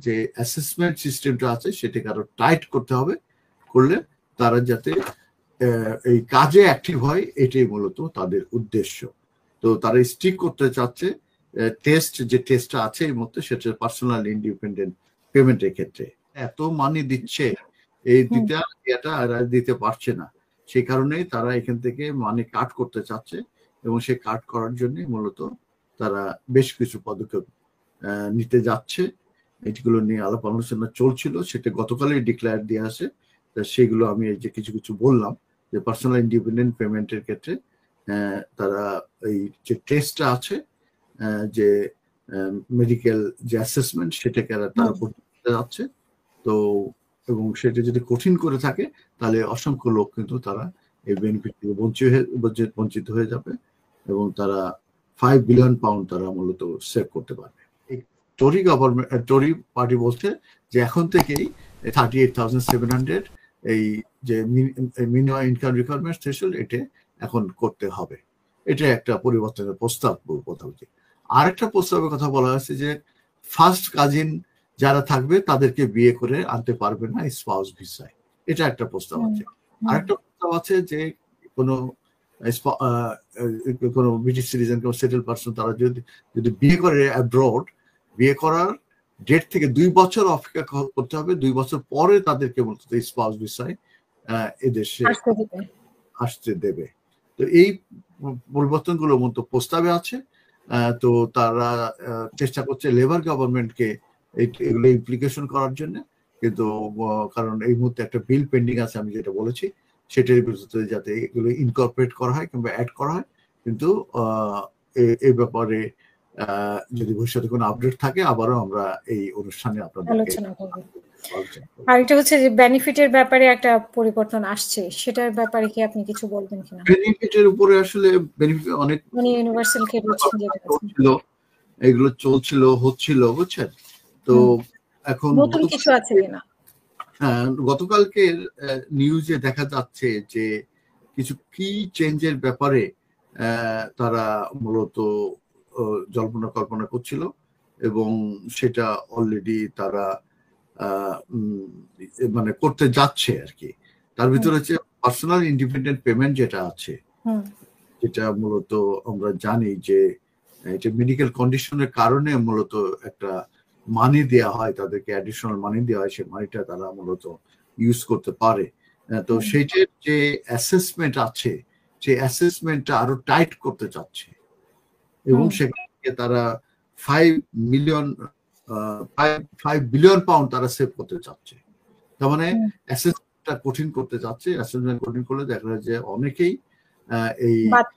যে অ্যাসেসমেন্ট সিস্টেমটা আছে সেটাকে আরো টাইট করতে হবে, করলে তারা যাতে এই কাজে অ্যাক্টিভ হয়, এটাই মূলত তাদের উদ্দেশ্য। তো তারা স্টিক করতে চাচ্ছে যে টেস্টটা আছে এর মধ্যে, সেটা পার্সোনাল ইন্ডিপেন্ডেন্ট পেমেন্টের ক্ষেত্রে এত মানি দিচ্ছে, এই এটা দিতে পারছে না, সেই কারণেই তারা এখান থেকে মানি কাট করতে চাচ্ছে, এবং সেই কাট করার জন্য মূলত তারা বেশ কিছু পদক্ষেপ নিতে যাচ্ছে। এগুলো নিয়ে আলাপ আলোচনা চলছিল, সেটা গতকালই ডিক্লেয়ার দিয়ে আসে। সেগুলো আমি এই যে কিছু কিছু বললাম, যে পার্সোনাল ইন্ডিপেন্ডেন্ট পেমেন্টের ক্ষেত্রে তারা এই যে টেস্টটা আছে, যে মেডিকেল যে অ্যাসেসমেন্ট, সেটাকে তারা করতে যাচ্ছে। তো এবং সেটা যদি কঠিন করে থাকে, তাহলে অসংখ্য লোক কিন্তু তারা এই বেনিফিট থেকে বঞ্চিত হয়ে যাবে, এবং তারা 5 বিলিয়ন পাউন্ড তারা মূলত সেভ করতে পারবে। টরি পার্টি বলছে যে এখন থেকেই 38,700 এই যে মিনিমাম ইনকাম রিকোয়ারমেন্ট থ্রেশহোল্ড, এটা এখন করতে হবে। এটা একটা পরিবর্তনের প্রস্তাব কথা হচ্ছে। আরেকটা প্রস্তাবের কথা বলা হয়েছে যে ফার্স্ট কাজিন যারা থাকবে তাদেরকে বিয়ে করে আনতে পারবে না স্পাউস ভিসায়, এটা একটা প্রস্তাব আছে। আরেকটা প্রস্তাব আছে যে কোনো ব্রিটিশ সিটিজেন, কোনো সেটেল পারসন, তারা যদি বিয়ে করে অ্যাব্রড, বিয়ে করার ডেট থেকে 2 বছর অপেক্ষা করতে হবে, 2 বছর পরে তাদেরকে মূলত স্পাউস ভিসায় এদেশে আসতে দেবে। তো এই পরিবর্তনগুলো মূলত প্রস্তাবে আছে। তো তারা চেষ্টা করছে লেবার গভর্নমেন্টকে এগুলো ইমপ্লিকেশন করার জন্য, কিন্তু কারণ এই মুহূর্তে একটা বিল পেন্ডিং আছে, আমি যেটা বলেছি, সেটার বিরুদ্ধে যাতে এগুলো ইনকর্পোরেট করা হয় কিংবা অ্যাড করা হয়। কিন্তু এই ব্যাপারে যদি ভবিষ্যতে কোনো আপডেট থাকে, আবারও আমরা এই অনুষ্ঠানে আপনাদের আলোচনা করব। আর এটা হচ্ছে যে বেনিফিটের ব্যাপারে একটা পরিবর্তন আসছে, সেটার ব্যাপারে কি আপনি কিছু বলবেন কিনা? বেনিফিটের উপরে আসলে বেনিফিট অনেক মানে ইউনিভার্সাল কেবল ছিল, এগুলো চলছিল হচ্ছিল, বুঝছেন? তো এখন নতুন কিছু আছে কিনা? গতকালকের নিউজে দেখা যাচ্ছে যে কিছু কি চেঞ্জের ব্যাপারে তারা মূলত জল্পনা কল্পনা করছিল, এবং সেটা অলরেডি তারা মানে করতে যাচ্ছে আর কি। তার ভিতরে হচ্ছে পার্সোনাল ইন্ডিপেন্ডেন্ট পেমেন্ট যেটা আছে, যেটা মূলত আমরা জানি যে এটা মেডিকেল কন্ডিশনের কারণে মূলত একটা মানি দেওয়া হয়, তাদেরকে অ্যাডিশনাল মানি দেওয়া হয়, সেই মানিটা তারা মূলত ইউজ করতে পারে। তো সেইটার যে অ্যাসেসমেন্ট আছে, সেই অ্যাসেসমেন্টটা আরো টাইট করতে চাচ্ছে, এবং সেখানে তারা 5 বিলিয়ন পাউন্ড তারা সেভ করতে চাচ্ছে। তার মানে অ্যাসেসমেন্টটা কঠিন করতে চাচ্ছে। অ্যাসেসমেন্ট কঠিন করলে দেখা যায় যে অনেকেই এই বাদ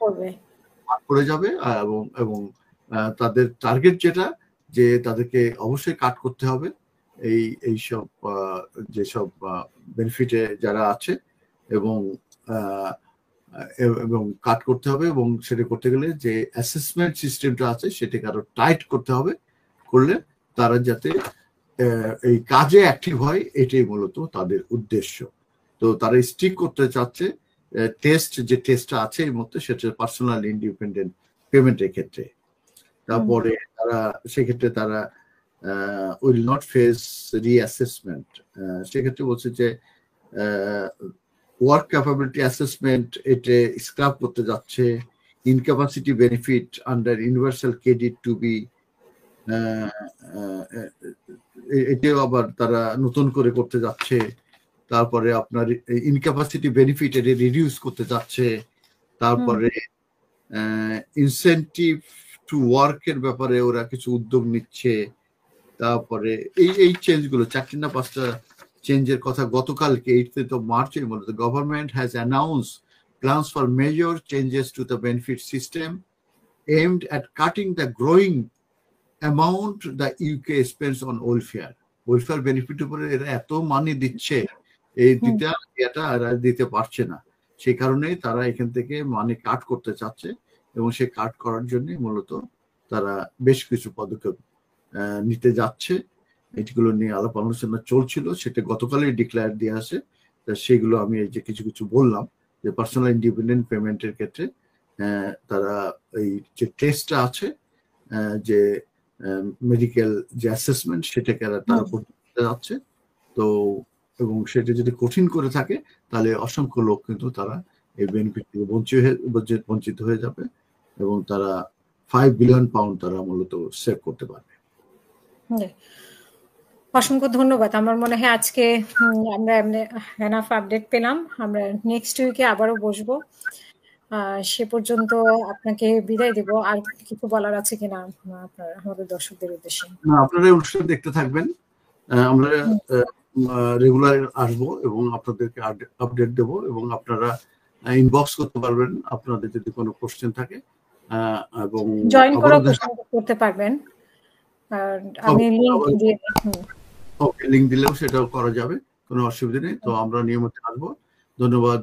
পড়ে যাবে, এবং তাদের টার্গেট যেটা, যে তাদেরকে অবশ্যই কাট করতে হবে এইসব যেসব বেনিফিটে যারা আছে, এবং কাট করতে হবে, এবং সেটা করতে গেলে যে অ্যাসেসমেন্ট সিস্টেমটা আছে সেটাকে আরো টাইট করতে হবে, করলে তারা যাতে এই কাজে অ্যাক্টিভ হয়, এটাই মূলত তাদের উদ্দেশ্য। তো তারা স্টিক করতে চাচ্ছে যে টেস্টটা আছে এর মধ্যে, সেটা পার্সোনাল ইন্ডিপেন্ডেন্ট পেমেন্টের ক্ষেত্রে। তারপরে তারা সেক্ষেত্রে তারা উইল নট ফেস রিঅ্যাসেসমেন্ট। সেক্ষেত্রে বলছে যে ওয়ার্ক ক্যাপাবিলিটি অ্যাসেসমেন্ট এটা স্ক্রাপ করতে যাচ্ছে। Incapacity benefit under universal credit to be, এটাও আবার তারা নতুন করে করতে যাচ্ছে। তারপরে আপনার ইনক্যাপাসিটি বেনিফিট এটা রিডিউস করতে যাচ্ছে। তারপরে ইনসেন্টিভ টু ওয়ার্কের ব্যাপারে ওরা কিছু উদ্যোগ নিচ্ছে। তারপরে এই চেঞ্জগুলো 4টি না 5টা চেঞ্জের কথা গতকালকে 8th of March the government has announced plans for major changes to the benefit system aimed at cutting the growing amount the UK spends on welfare benefit উপরে এরা এত মানি দিচ্ছে, এটা দিতে পারছে না, সেই কারণেই তারা এখান থেকে মানি কাট করতে চাচ্ছে, এবং সেই কাট করার জন্য মূলত তারা বেশ কিছু পদক্ষেপ নিতে যাচ্ছে। এগুলো নিয়ে আলাপ আলোচনা চলছিল, সেটা গতকালই ডিক্লেয়ার দিয়ে আসে। সেগুলো আমি এই যে কিছু কিছু বললাম, যে পার্সোনাল ইন্ডিপেন্ডেন্ট পেমেন্টের ক্ষেত্রে তারা এই যে টেস্টটা আছে, যে মেডিকেল যে অ্যাসেসমেন্ট সেটাকে তারা করতে যাচ্ছে। তো এবং সেটা যদি কঠিন করে থাকে তাহলে অসংখ্য লোক কিন্তু তারা এই বেনিফিট থেকে বঞ্চিত হয়ে যাবে এবং তারা 5 বিলিয়ন পাউন্ড তারা মূলত সেভ করতে পারবে। অসংখ্য ধন্যবাদ। আমার মনে হয় আজকে আমরা এনাফ আপডেট পেলাম। আমরা নেক্সট উইকে আবারও বসবো। সে পর্যন্ত আপনাকে বিদায় দেব। আর কিছু বলার আছে কিনা আপনার আমাদের দর্শকদের উদ্দেশ্যে? আপনারা অনুষ্ঠান দেখতে থাকবেন, আমরা রেগুলার আসবো এবং আপনাদেরকে আপডেট দেব এবং আপনারা ইনবক্স করতে পারবেন আপনাদের যদি কোনো কোশ্চেন থাকে এবং জয়েন করে প্রশ্ন করতে পারবেন। আমি লিংক দিলেও সেটাও করা যাবে, কোনো অসুবিধা নেই। তো আমরা নিয়মিত আসবো। ধন্যবাদ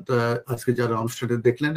আজকে যারা অনুষ্ঠানটা দেখলেন।